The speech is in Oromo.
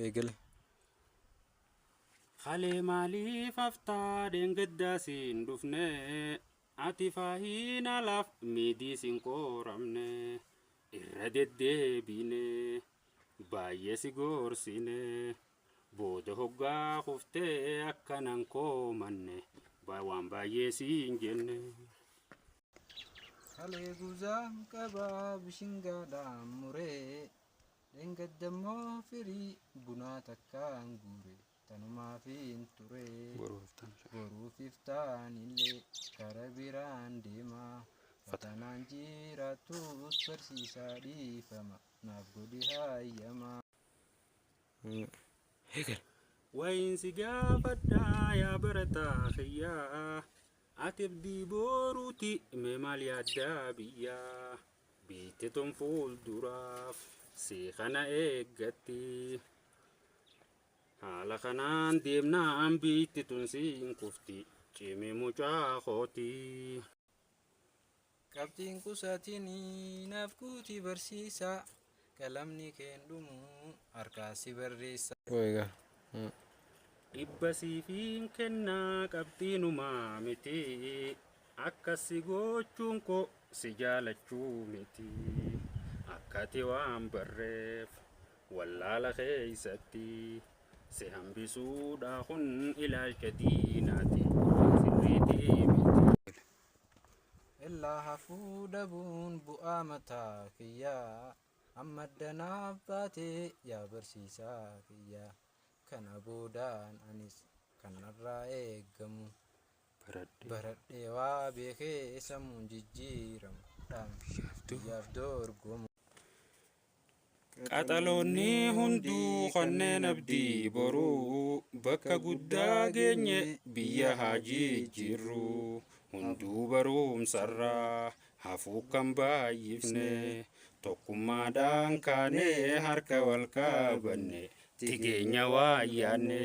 eegale. Halee maaliif haftaa deengaddaasiin dhufne ati faahiin alaaf miidii sin qoramne irra deddeebine baay'ee si gorsine booda hoggaa kuftee akkanan koomanne waan baay'ee siin jenne. Halee guzaan qabaa bishingaadhaan muree deengaddammoo firii bunaa takkaan guure. Tanumaa fi ture boruuf iftaan illee kara biraan deema fatanaan jiraattus barsiisaa dhiifama naaf godhi hayyama. Wayinsi gaafadhaa yaa barataa fayyaa ati abdii boruuti mee maal yaaddaa biyyaa biitte ton fuulduraaf si kana eeggatti. Haala kanaan deemnaan biitti tun siin kufti cimee mucaa kooti. Qabxiin qusaatiin naaf guutii barsiisa qalamni keen dhumu harkaa si barreessa. Dhibba siifiin kennaa qabxiinumaa miti akkasi gochuun koo si jaalachuu miti akkati waan barreef wallaala keessatti. Se hambisuudha kun ilaalcha diinaati sirriitii miti. Illaa hafuu dhabuun bu'aa mataa kiyyaa amma danaaf baate yaa barsiisaa kiyyaa kana boodaan anis kanarraa eeggamu baradhee waa beekee sammuun jijjiiramu biyyaaf dorgomu. Qaxaloonni hunduu kanneen abdii boruu bakka guddaa geenye biyya haa jijjiirru hunduu barumsarraa hafuu kan baay'ifne tokkummaadhaan kaanee harka wal qabanne tigeenya waa yaanne.